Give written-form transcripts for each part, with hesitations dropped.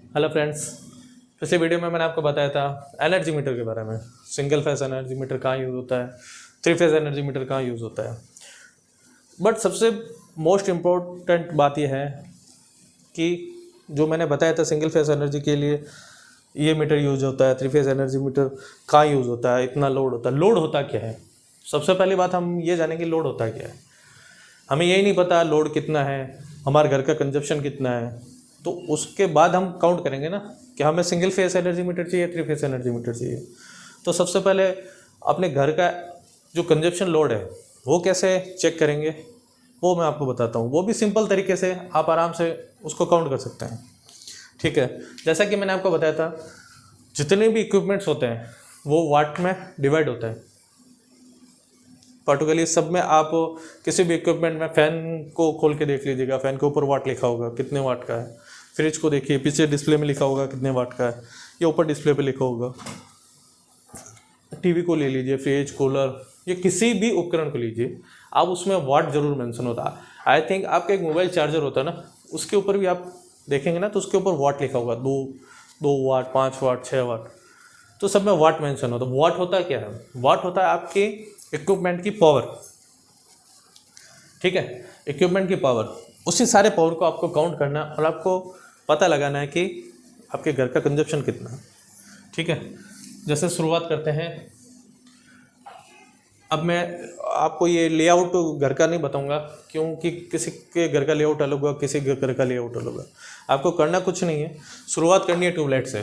Hello friends. पिछले video में मैंने आपको बताया था एनर्जी मीटर के बारे में। सिंगल फेस एनर्जी मीटर कहाँ यूज़ होता है, थ्री फेस एनर्जी मीटर कहाँ यूज़ होता है। बट सबसे मोस्ट इम्पोर्टेंट बात यह है कि जो मैंने बताया था सिंगल फेस एनर्जी के लिए ये मीटर यूज होता है, थ्री फेस एनर्जी मीटर कहाँ यूज़ होता है, इतना लोड होता है। लोड होता क्या है, सबसे पहली बात हम ये जानेंगे लोड होता क्या है। हमें यही नहीं पता लोड कितना है, हमारे घर का कंजप्शन कितना है, तो उसके बाद हम काउंट करेंगे ना कि हमें सिंगल फेस एनर्जी मीटर चाहिए, थ्री फेस एनर्जी मीटर चाहिए। तो सबसे पहले अपने घर का जो कंजप्शन लोड है वो कैसे चेक करेंगे वो मैं आपको बताता हूँ। वो भी सिंपल तरीके से आप आराम से उसको काउंट कर सकते हैं। ठीक है, जैसा कि मैंने आपको बताया था जितने भी इक्विपमेंट्स होते हैं वो वाट में डिवाइड होता है। पर्टिकुलरली सब में आप किसी भी इक्विपमेंट में फ़ैन को खोल के देख लीजिएगा, फ़ैन के ऊपर वाट लिखा होगा कितने वाट का है। फ्रिज को देखिए, पीछे डिस्प्ले में लिखा होगा कितने वाट का है, या ऊपर डिस्प्ले पे लिखा होगा। टीवी को ले लीजिए, फ्रिज, कूलर, या किसी भी उपकरण को लीजिए, आप उसमें वाट जरूर मेंशन होता है। आई थिंक आपका एक मोबाइल चार्जर होता है ना, उसके ऊपर भी आप देखेंगे ना तो उसके ऊपर वाट लिखा होगा, 2 वाट, 5 वाट, 6 वाट, तो सब में वाट मेंशन होता है। वाट होता क्या है, वाट होता है आपके इक्विपमेंट की पावर। ठीक है, इक्विपमेंट की पावर, उसी सारे पावर को आपको काउंट करना है और आपको पता लगाना है कि आपके घर का कंजप्शन कितना है। ठीक है, जैसे शुरुआत करते हैं। अब मैं आपको ये लेआउट घर का नहीं बताऊंगा क्योंकि किसी के घर का लेआउट अलग होगा, किसी के घर का लेआउट अलग होगा। आपको करना कुछ नहीं है, शुरुआत करनी है ट्यूबलाइट से।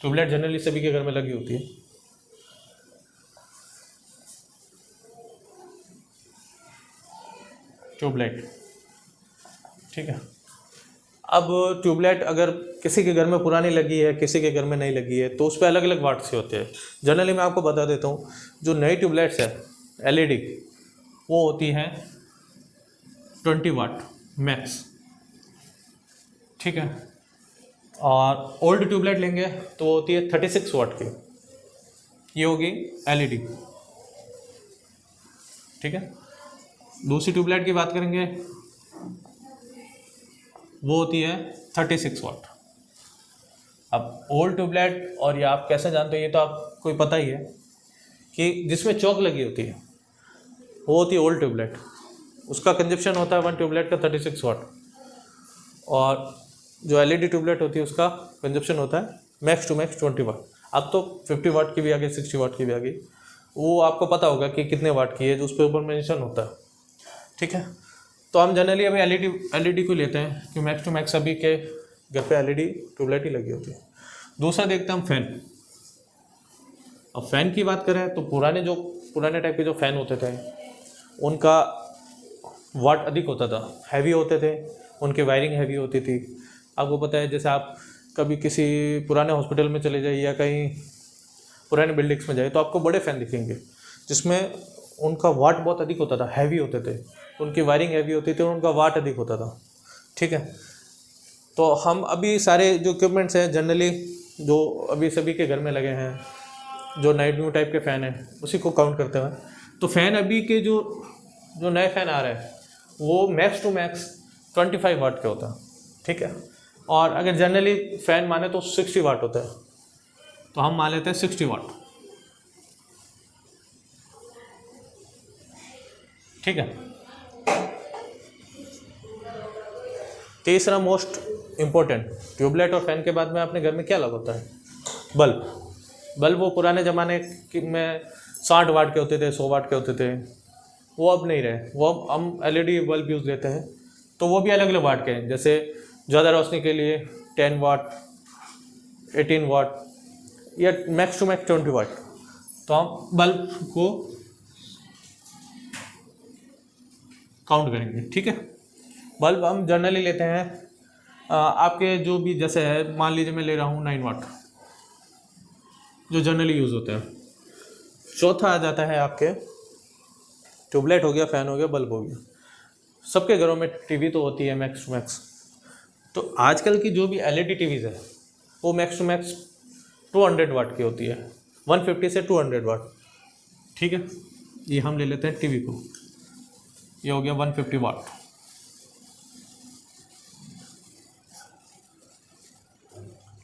ट्यूबलाइट जनरली सभी के घर में लगी होती है। ट्यूबलाइट, ठीक है। अब ट्यूबलाइट अगर किसी के घर में पुरानी लगी है, किसी के घर में नहीं लगी है, तो उस पर अलग अलग वाट से होते हैं। जनरली मैं आपको बता देता हूँ, जो नई ट्यूबलाइट्स है एलईडी, वो होती हैं 20 वाट मैक्स। ठीक है, और ओल्ड ट्यूबलाइट लेंगे तो वो होती है 36 वाट की, ये होगी एलईडी। ठीक है, दूसरी ट्यूबलाइट की बात करेंगे, वो होती है 36 वाट। अब ओल्ड ट्यूबलाइट, और ये आप कैसे जानते हो ये तो आपको ही पता ही है कि जिसमें चौक लगी होती है वो होती है ओल्ड ट्यूबलाइट। उसका कंजप्शन होता है वन ट्यूबलाइट का 36 वाट। और जो एलईडी ट्यूबलाइट होती है उसका कंजप्शन होता है मैक्स टू मैक्स 20 वाट। अब तो 50 वाट की भी आ गई, 60 वाट की भी आ गई, वो आपको पता होगा कि कितने वाट की है, जो उस पर ऊपर मेंशन होता है। ठीक है, तो हम जनरली अभी एलईडी को लेते हैं कि मैक्स टू मैक्स सभी के घर पे एलईडी ट्यूबलाइट ही लगी होती है। दूसरा देखते हैं हम फैन। अब फैन की बात करें तो पुराने टाइप के जो फैन होते थे उनका वाट अधिक होता था, हैवी होते थे, उनकी वायरिंग हैवी होती थी। आपको पता है, जैसे आप कभी किसी पुराने हॉस्पिटल में चले जाइए या कहीं पुराने बिल्डिंग्स में जाए तो आपको बड़े फ़ैन दिखेंगे जिसमें उनका वाट बहुत अधिक होता था, हैवी होते थे, उनकी वायरिंग हैवी होती थी और उनका वाट अधिक होता था। ठीक है, तो हम अभी सारे जो इक्विपमेंट्स हैं जनरली जो अभी सभी के घर में लगे हैं, जो न्यू टाइप के फ़ैन हैं, उसी को काउंट करते हैं। तो फ़ैन अभी के जो जो नए फ़ैन आ रहे हैं वो मैक्स टू मैक्स 25 वाट के होता है। ठीक है, और अगर जनरली फ़ैन माने तो 60 वाट होता है, तो हम मान लेते हैं 60 वाट। ठीक है, तीसरा मोस्ट इम्पोर्टेंट, ट्यूबलाइट और फैन के बाद में अपने घर में क्या लगा होता है, बल्ब। बल्ब वो पुराने ज़माने में 60 वाट के होते थे, 100 वाट के होते थे, वो अब नहीं रहे। वो अब हम एलईडी बल्ब यूज़ लेते हैं, तो वो भी अलग अलग वाट के हैं। जैसे ज़्यादा रोशनी के लिए 10 वाट, 18 वाट, या मैक्स टू मैक्स 20 वाट। तो हम बल्ब को काउंट करेंगे। ठीक है, बल्ब हम जनरली लेते हैं आपके जो भी, जैसे है मान लीजिए मैं ले रहा हूँ 9 वाट, जो जनरली यूज़ होते हैं। चौथा आ जाता है आपके ट्यूबलाइट हो गया, फ़ैन हो गया, बल्ब हो गया। सबके घरों में टीवी तो होती है मैक्स टू मैक्स। तो आजकल की जो भी एलईडी टीवीज़ है वो मैक्स टू मैक्स 200 वाट की होती है, 150 से 200 वाट। ठीक है, ये हम ले लेते हैं टीवी को, ये हो गया 150 वाट।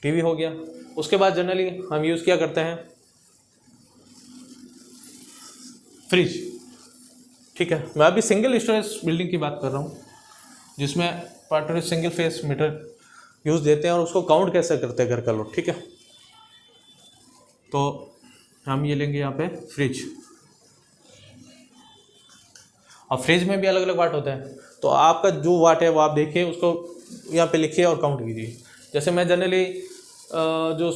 टीवी हो गया। उसके बाद जनरली हम यूज़ क्या करते हैं, फ्रिज। ठीक है, मैं अभी सिंगल स्टोरेज बिल्डिंग की बात कर रहा हूँ जिसमें particular single phase meter use देते हैं और उसको काउंट कैसे करते हैं घर का लोड। ठीक है, तो हम ये लेंगे यहाँ पे फ्रिज। अब फ्रिज में भी अलग अलग वाट होते हैं, तो आपका जो वाट है वो आप देखिए, उसको यहाँ पे लिखिए और काउंट कीजिए। जैसे मैं जनरली जो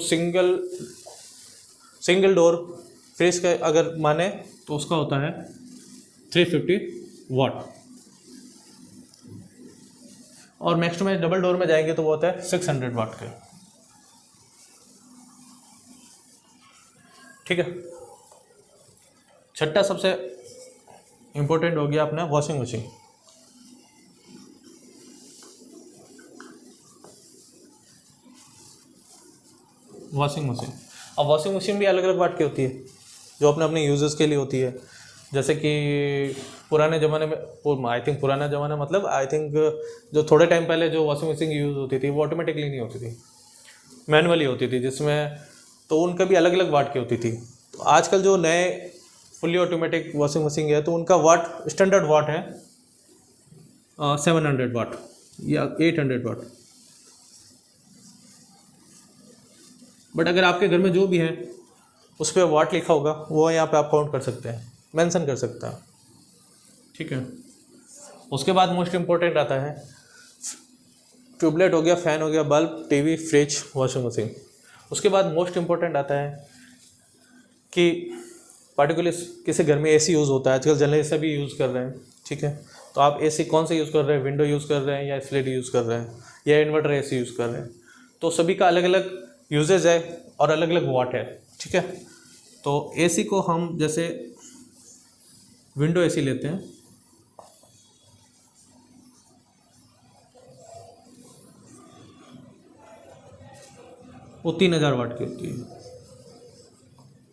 सिंगल डोर फ्रिज का अगर माने तो उसका होता है 350 वाट, और नेक्स्ट में डबल डोर में जाएंगे तो वो होता है 600 वाट का। ठीक है, छठा सबसे इम्पोर्टेंट हो गया अपना वॉशिंग मशीन। वॉशिंग मशीन, अब वॉशिंग मशीन भी अलग अलग वाट की होती है जो अपने अपने यूजर्स के लिए होती है। जैसे कि पुराने ज़माने में, आई थिंक पुराना ज़माना मतलब आई थिंक जो थोड़े टाइम पहले जो वॉशिंग मशीन यूज़ होती थी वो ऑटोमेटिकली नहीं होती थी, मैनुअली होती थी, जिसमें तो उनका भी अलग अलग वाट की होती थी। तो आजकल जो नए फुल्ली ऑटोमेटिक वॉशिंग मशीन है तो उनका वाट स्टैंडर्ड वाट है 700 वाट या 800 वाट। बट अगर आपके घर में जो भी है उस पर वाट लिखा होगा वो यहाँ पे आप काउंट कर सकते हैं, मेंशन कर सकते हैं। ठीक है, उसके बाद मोस्ट इम्पोर्टेंट आता है ट्यूबलाइट हो गया, फ़ैन हो गया, bulb, TV, fridge, washing machine. उसके बाद मोस्ट इम्पोर्टेंट आता है कि पार्टिकुलर किसी घर में एसी यूज़ होता है, आजकल जनरली सभी यूज़ कर रहे हैं। ठीक है, तो आप एसी कौन से यूज़ कर रहे हैं, विंडो यूज़ कर रहे हैं या स्प्लिट यूज़ कर रहे हैं या इन्वर्टर एसी यूज़ कर रहे हैं, तो सभी का अलग अलग यूजेज है और अलग अलग वाट है। ठीक है, तो एसी को हम जैसे विंडो एसी लेते हैं, वो 3000 वाट की होती है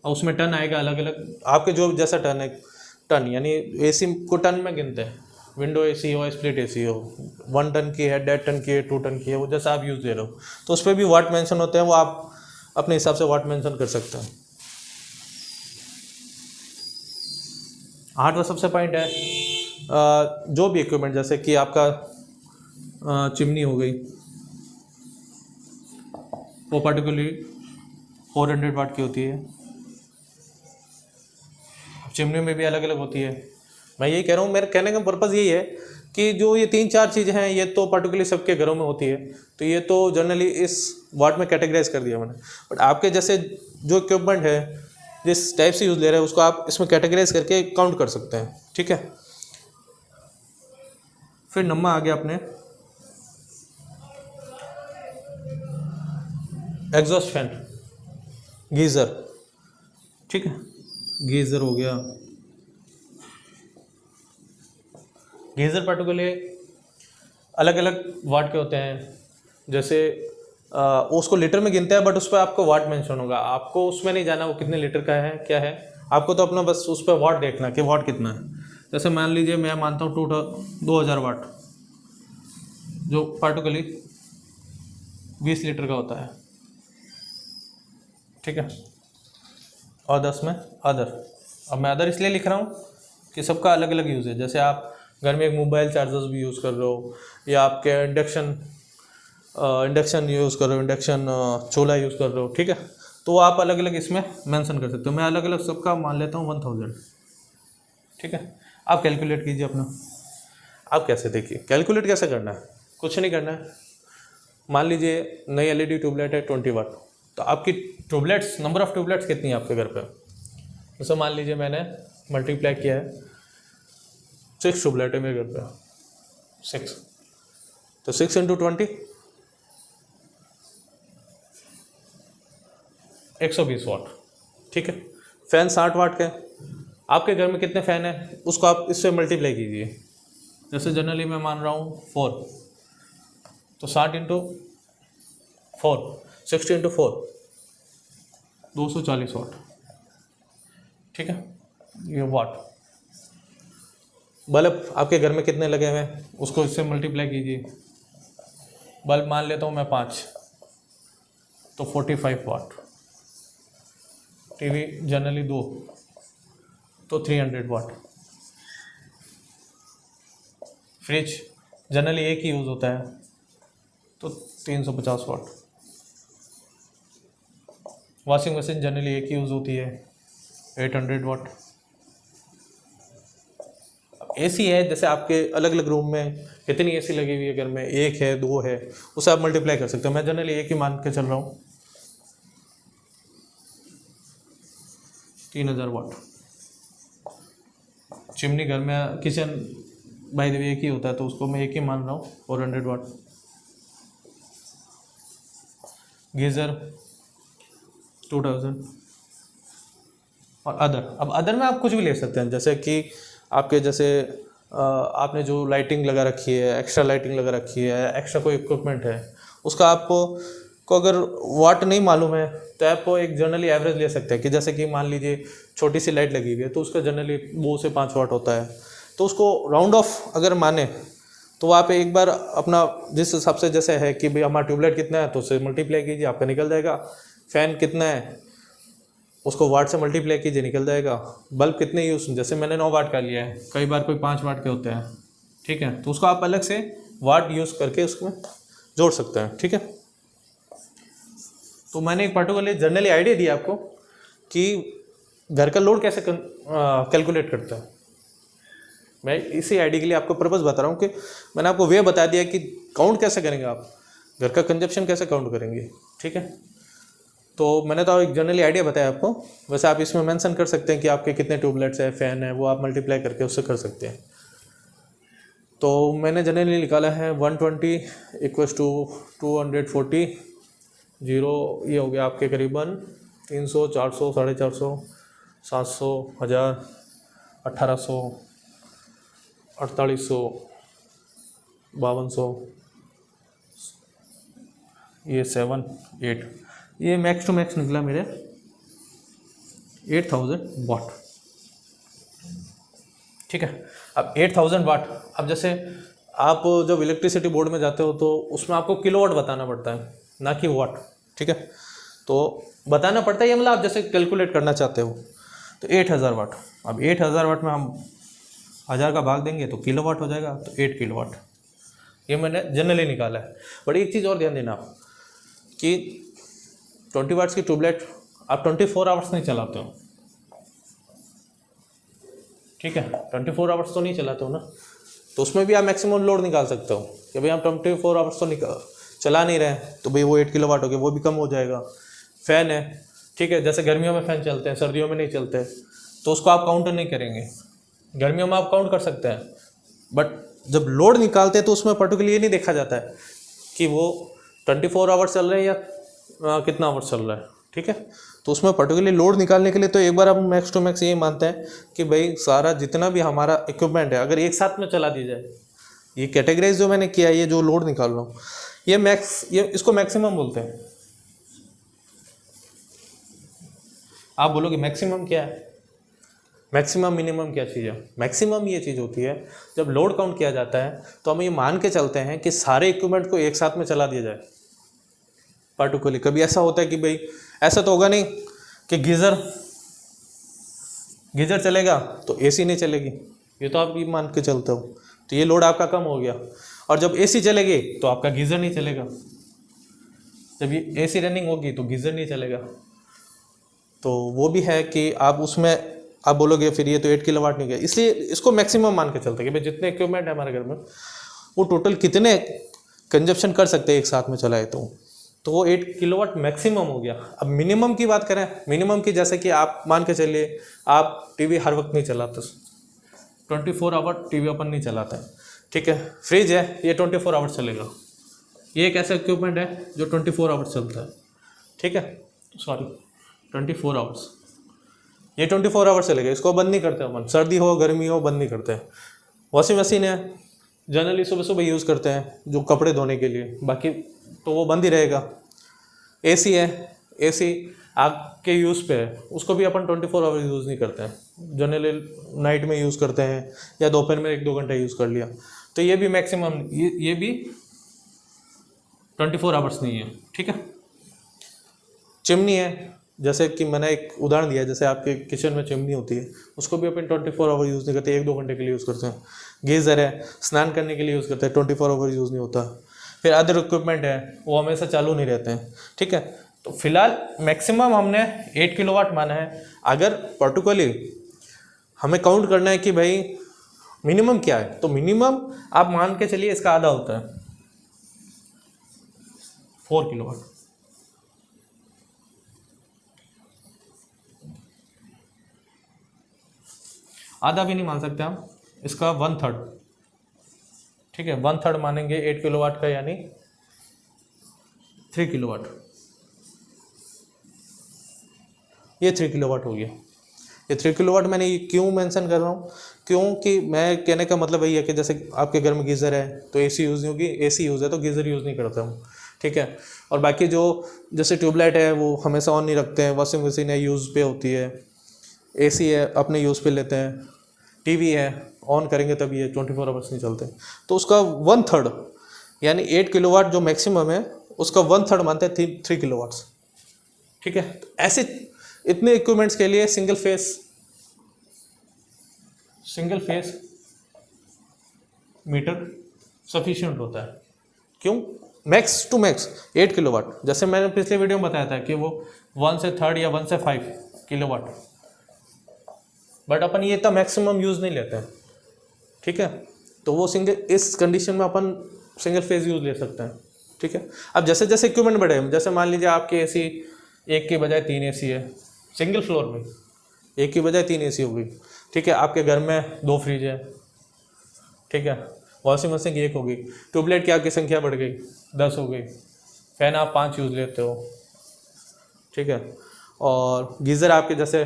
और उसमें टन आएगा अलग अलग, आपके जो जैसा टन है, टन यानी एसी को टन में गिनते हैं। विंडो एसी हो, स्प्लिट एसी हो, 1 टन की है, 1.5 टन की है, 2 टन की है, वो जैसा आप यूज़ दे रहे हो तो उस पर भी वाट मेंशन होते हैं, वो आप अपने हिसाब से वाट मेंशन कर सकते हैं। 8वां सबसे पॉइंट है जो भी इक्विपमेंट, जैसे कि आपका चिमनी हो गई, वो पर्टिकुलरली 400 वाट की होती है। चिमनी में भी अलग अलग होती है। मैं यही कह रहा हूँ, मेरे कहने का पर्पज़ यही है कि जो ये 3-4 चीज़ें हैं ये तो पर्टिकुलरली सबके घरों में होती है, तो ये तो जनरली इस वाट में कैटेगराइज कर दिया मैंने। बट आपके जैसे जो इक्विपमेंट है, जिस टाइप से यूज़ ले रहे हैं, उसको आप इसमें कैटेगराइज करके काउंट कर सकते हैं। ठीक है, फिर नंबर आ गया अपने एग्जॉस्ट फैन, गीज़र। ठीक है, गीज़र हो गया। गीज़र पर्टिकुलरली अलग अलग वाट के होते हैं, जैसे उसको लीटर में गिनते हैं, बट उस पर आपको वाट मेंशन होगा। आपको उसमें नहीं जाना वो कितने लीटर का है क्या है, आपको तो अपना बस उस पर वाट देखना कि वाट कितना है। जैसे मान लीजिए मैं मानता हूँ 2000 वाट, जो पर्टिकुलरली 20 लीटर का होता है। ठीक है, और 10 में अदर। अब मैं अदर इसलिए लिख रहा हूँ कि सबका अलग अलग यूज़ है। जैसे आप घर में एक मोबाइल चार्जर्स भी यूज़ कर रहे हो, या आपके इंडक्शन यूज़ कर रहे हो, इंडक्शन चूल्हा यूज़ कर रहे हो। ठीक है, तो आप अलग अलग इसमें मेंशन कर सकते हो। मैं अलग अलग सबका मान लेता हूँ 1000। ठीक है, आप कैलकुलेट कीजिए अपना। आप कैसे देखिए कैलकुलेट कैसे करना है, कुछ नहीं करना है। मान लीजिए नई LED ट्यूबलाइट है 20 वाट, तो आपकी ट्यूबलाइट्स, नंबर ऑफ़ ट्यूबलाइट्स कितनी है आपके घर पर? जैसे मान लीजिए मैंने मल्टीप्लाई किया है, 6 ट्यूबलाइट है मेरे घर पे, 6, तो 6 × 20 120 वाट। ठीक है, फ़ैन 60 वाट का है। आपके घर में कितने फ़ैन हैं उसको आप इससे मल्टीप्लाई कीजिए। जैसे जनरली मैं मान रहा हूँ 4, तो 60 × 4, 60 × 4, 240 वाट। ठीक है, ये वाट। बल्ब आपके घर में कितने लगे हुए हैं उसको इससे मल्टीप्लाई कीजिए। बल्ब मान लेता हूँ मैं 5, तो 45 वाट। टीवी जनरली 2 तो 300 वाट। फ्रिज जनरली एक ही यूज़ होता है तो 350 वाट। वॉशिंग मशीन जनरली एक ही यूज़ होती है 800 वाट। एसी है, जैसे आपके अलग अलग रूम में कितनी एसी लगी हुई है घर में, 1 है 2 है, उसे आप मल्टीप्लाई कर सकते हो। मैं जनरली एक ही मान के चल रहा हूँ, 3000 वाट। चिमनी घर में, किचन बाय द वे एक ही होता है तो उसको मैं एक ही मान रहा हूँ, 400 वाट। गीज़र 2000। और अदर, अब अदर में आप कुछ भी ले सकते हैं, जैसे कि आपके जैसे आपने जो लाइटिंग लगा रखी है, एक्स्ट्रा लाइटिंग लगा रखी है, एक्स्ट्रा कोई इक्विपमेंट है, उसका आपको अगर वाट नहीं मालूम है तो आप एक जनरली एवरेज ले सकते हैं कि जैसे कि मान लीजिए छोटी सी लाइट लगी हुई है तो उसका जनरली 2 से 5 वाट होता है, तो उसको राउंड ऑफ अगर माने तो आप एक बार अपना जिस हिसाब से जैसे है कि भाई हमारा ट्यूबलाइट कितना है तो उससे मल्टीप्लाई कीजिए, आपका निकल जाएगा। फ़ैन कितना है उसको वाट से मल्टीप्लाई कीजिए, निकल जाएगा। बल्ब कितने यूज़, जैसे मैंने 9 वाट का लिया है, कई बार कोई 5 वाट के होते हैं, ठीक है, तो उसको आप अलग से वाट यूज़ करके उसमें जोड़ सकते हैं, ठीक है। तो मैंने एक पर्टिकुलर जनरली आइडिया दिया आपको कि घर का लोड कैसे कैलकुलेट करता है। मैं इसी आइडिया के लिए आपको पर्पज़ बता रहा हूँ कि मैंने आपको वे बता दिया कि काउंट कैसे करेंगे, आप घर का कंजप्शन कैसे काउंट करेंगे, ठीक है। तो मैंने तो एक जनरली आइडिया बताया आपको, वैसे आप इसमें मेंशन कर सकते हैं कि आपके कितने ट्यूबलाइट्स है, फ़ैन है, वो आप मल्टीप्लाई करके उससे कर सकते हैं। तो मैंने जनरली निकाला है 120 = 240 जीरो, ये हो गया आपके करीबन 300, 400, 450, 700, 1000, 1800, 4800, 5200, ये 7, 8, ये मैक्स टू मैक्स निकला मेरे 8000 वाट, ठीक है। अब 8000 वाट, अब जैसे आप जब इलेक्ट्रिसिटी बोर्ड में जाते हो तो उसमें आपको किलोवाट बताना पड़ता है, ना कि वाट, ठीक है। तो बताना पड़ता है, ये मतलब आप जैसे कैलकुलेट करना चाहते हो तो 8000 वाट। अब 8000 वाट में हम 1000 का भाग देंगे तो किलोवाट हो जाएगा, तो 8 किलोवाट, ये मैंने जनरली निकाला है। बट एक चीज़ और ध्यान देना आप कि 20 वाट्स की ट्यूबलाइट आप 24 आवर्स नहीं चलाते हो, ठीक है, 24 आवर्स तो नहीं चलाते हो ना, तो उसमें भी आप मैक्सिमम लोड निकाल सकते हो कि भाई हम 24 आवर्स तो चला नहीं रहे हैं, तो भाई वो 8 किलोवाट हो गया, वो भी कम हो जाएगा। फ़ैन है, ठीक है, जैसे गर्मियों में फ़ैन चलते हैं, सर्दियों में नहीं चलते, तो उसको आप काउंट नहीं करेंगे। गर्मियों में आप काउंट कर सकते हैं, बट जब लोड निकालते हैं तो उसमें पर्टिकुलर ये नहीं देखा जाता है कि वो 24 आवर्स चल रहे हैं या कितना आवर्स चल रहा है, ठीक है। तो उसमें पर्टिकुलरली लोड निकालने के लिए तो एक बार हम मैक्स टू मैक्स ये मानते हैं कि भाई सारा जितना भी हमारा इक्विपमेंट है अगर एक साथ में चला दी जाए, ये कैटेगराइज जो मैंने किया है, ये जो लोड निकाल रहा हूँ, ये इसको मैक्सिमम बोलते हैं। आप बोलोगे मैक्सिमम क्या है, मैक्सिमम मिनिमम क्या चीज़ है? मैक्सिमम ये चीज़ होती है जब लोड काउंट किया जाता है तो हम ये मान के चलते हैं कि सारे इक्विपमेंट को एक साथ में चला दिया जाए पर्टिकुलरली। कभी ऐसा होता है कि भाई ऐसा तो होगा नहीं कि गीज़र चलेगा तो एसी नहीं चलेगी, ये तो आप ये मान के चलते हो, तो ये लोड आपका कम हो गया। और जब एसी चलेगी तो आपका गीज़र नहीं चलेगा, जब ये एसी रनिंग होगी तो गीज़र नहीं चलेगा। तो वो भी है कि आप उसमें आप बोलोगे फिर ये तो 8 किलोवाट नहीं गया, इसलिए इसको मैक्सिमम मान के चलते हैं कि भाई जितने इक्विपमेंट है हमारे घर में वो टोटल कितने कंजप्शन कर सकते हैं एक साथ में चलाए, तो वो 8 किलोवाट मैक्सिमम हो गया। अब मिनिमम की बात करें, मिनिमम की जैसे कि आप मान के चलिए आप टीवी हर वक्त नहीं चलाते, 24 आवर टीवी अपन नहीं चलाते हैं, ठीक है। फ्रिज है, ये 24 आवर्स चलेगा, ये एक ऐसा इक्विपमेंट है जो 24 आवर्स चलता है, ठीक है, सॉरी 24 आवर्स, ये 24 आवर्स चलेगा, इसको बंद नहीं करते अपन, सर्दी हो गर्मी हो बंद नहीं करते हैं। वॉशिंग मशीन है, जनरली सुबह सुबह यूज़ करते हैं जो कपड़े धोने के लिए, बाकी तो वो बंद ही रहेगा। एसी है, एसी आपके यूज़ पे है, उसको भी अपन 24 आवर यूज़ नहीं करते हैं, जनरली नाइट में यूज़ करते हैं या दोपहर में 1-2 घंटा यूज़ कर लिया, तो ये भी मैक्सिमम, ये भी 24 आवर्स नहीं है, ठीक है। चिमनी है, जैसे कि मैंने एक उदाहरण दिया, जैसे आपके किचन में चिमनी होती है, उसको भी अपन 24 आवर यूज़ नहीं करते, 1-2 घंटे के लिए यूज़ करते हैं। गीज़र है, स्नान करने के लिए यूज़ करते हैं, 24 आवर यूज़ नहीं होता। फिर अदर इक्विपमेंट है, वो हमेशा चालू नहीं रहते हैं, ठीक है। तो फिलहाल मैक्सिमम हमने 8 किलोवाट माना है। अगर पर्टिकुलरली हमें काउंट करना है कि भाई मिनिमम क्या है, तो मिनिमम आप मान के चलिए इसका आधा होता है 4 किलोवाट। आधा भी नहीं मान सकते हम, इसका 1/3, ठीक है, 1/3 मानेंगे 8 किलोवाट का, यानी 3 किलोवाट। ये 3 किलोवाट हो गया। ये 3 किलोवाट मैंने ये क्यों मेंशन कर रहा हूँ, क्योंकि मैं कहने का मतलब यही है कि जैसे आपके घर में गीज़र है तो एसी यूज़ नहीं होगी, एसी यूज़ है तो गीज़र यूज़ नहीं करते हम, ठीक है। और बाकी जो जैसे ट्यूबलाइट है वो हमेशा ऑन नहीं रखते हैं, वॉशिंग मशीन है यूज़ पे होती है, एसी है अपने यूज़ पे लेते हैं, टीवी है ऑन करेंगे तभी ये 24 आवर्स नहीं चलते। तो उसका 1/3 यानी 8 किलोवाट जो मैक्सिमम है उसका 1/3 मानते हैं 3 किलोवाट्स, ठीक है। तो ऐसे इतने इक्विपमेंट्स के लिए सिंगल फेस मीटर सफिशिएंट होता है। क्यों? Max to max 8 kilowatt. जैसे मैंने पिछले वीडियो में बताया था कि वो 1 से 3 या 1 से 5 किलोवाट, बट अपन ये तो मैक्सिमम यूज़ नहीं लेते हैं, ठीक है। तो वो इस कंडीशन में अपन सिंगल फेज यूज़ ले सकते हैं, ठीक है। अब जैसे जैसे इक्विपमेंट बढ़े, जैसे मान लीजिए आपके एसी 1 की बजाय 3 एसी है, सिंगल फ्लोर में 1 की बजाय 3 एसी हो गई, ठीक है। आपके घर में 2 फ्रिज है, ठीक है, वॉशिंग मशीन की 1 होगी, ट्यूबलाइट की आपकी संख्या बढ़ गई 10 हो गई, फैन आप 5 यूज़ लेते हो, ठीक है। और गीज़र आपके जैसे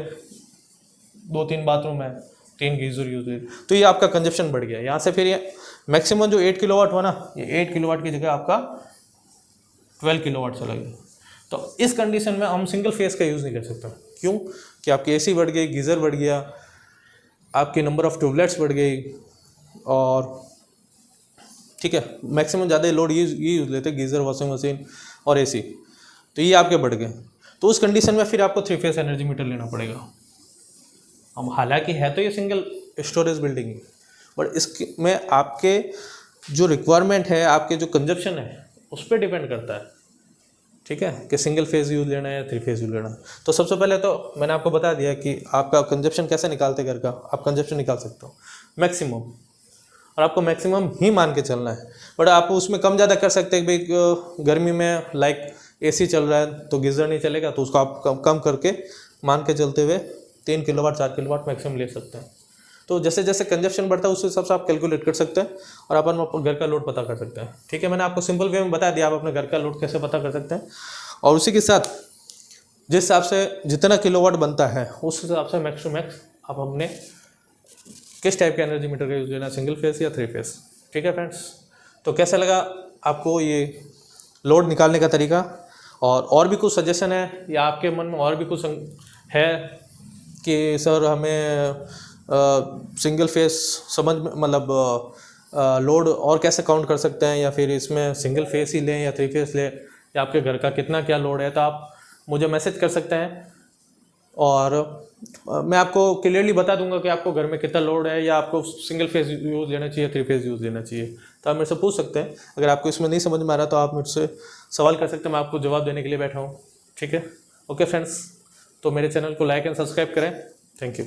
2-3 बाथरूम है, 3 गीज़र यूज हुए, तो ये आपका कंजप्शन बढ़ गया। यहाँ से फिर ये मैक्सिमम जो 8 किलोवाट हुआ ना, ये 8 किलोवाट की जगह आपका 12 किलोवाट चला गया। तो इस कंडीशन में हम सिंगल फेस का यूज़ नहीं कर सकते। क्यों? कि आपकी एसी बढ़ गई, गीज़र बढ़ गया, आपकी नंबर ऑफ ट्यूबलाइट्स बढ़ गई, और ठीक है मैक्सिमम ज़्यादा लोड ये यूज़ लेते हैं, गीज़र, वॉशिंग मशीन और एसी, तो ये आपके बढ़ गए। तो उस कंडीशन में फिर आपको 3 फेस एनर्जी मीटर लेना पड़ेगा। हम हालांकि है तो ये single storage building he, but इसके में आपके जो रिक्वायरमेंट है, आपके जो कंजप्शन है उस पर डिपेंड करता है, ठीक है, कि सिंगल फेज यूज़ लेना है या 3 फेज यूज़ लेना है। तो सबसे पहले तो मैंने आपको बता दिया कि आपका कंजप्शन कैसे निकालते घर का, आप कंजप्शन निकाल सकते हो मैक्सिमम, और आपको मैक्सिमम ही मान के चलना है। बट आप उसमें कम ज़्यादा कर सकते हैं, भाई गर्मी में लाइक एसी चल रहा है तो गीज़र नहीं चलेगा, तो उसको आप कम करके मान के चलते हुए 3 किलोवाट 4 किलोवाट मैक्सिमम ले सकते हैं। तो जैसे जैसे कंजप्शन बढ़ता है उस हिसाब से आप कैलकुलेट कर सकते हैं और अपन घर का लोड पता कर सकते हैं, ठीक है। मैंने आपको सिंपल वे में बता दिया आप अपने घर का लोड कैसे पता कर सकते हैं, और उसी के साथ जिस हिसाब से जितना किलोवाट बनता है उस हिसाब से मैक्स टू मैक्स आप अपने किस टाइप का एनर्जी मीटर का यूज़ लेना, सिंगल फेस या 3 फेस, ठीक है फ्रेंड्स। तो कैसा लगा आपको ये लोड निकालने का तरीका, और भी कुछ सजेशन है या आपके मन में और भी कुछ है कि सर हमें सिंगल फेस समझ में मतलब लोड और कैसे काउंट कर सकते हैं, या फिर इसमें सिंगल फेस ही लें या 3 फेस लें, या आपके घर का कितना क्या लोड है, तो आप मुझे मैसेज कर सकते हैं और मैं आपको क्लियरली बता दूंगा कि आपको घर में कितना लोड है, या आपको सिंगल फेस यूज़ लेना चाहिए, 3 फेस यूज़ लेना चाहिए। तो आप मेरे से पूछ सकते हैं। अगर आपको इसमें नहीं समझ में आ रहा तो आप मुझसे सवाल कर सकते हैं, मैं आपको जवाब देने के लिए बैठा हूँ, ठीक है। ओके फ्रेंड्स, तो मेरे चैनल को लाइक एंड सब्सक्राइब करें। Thank you.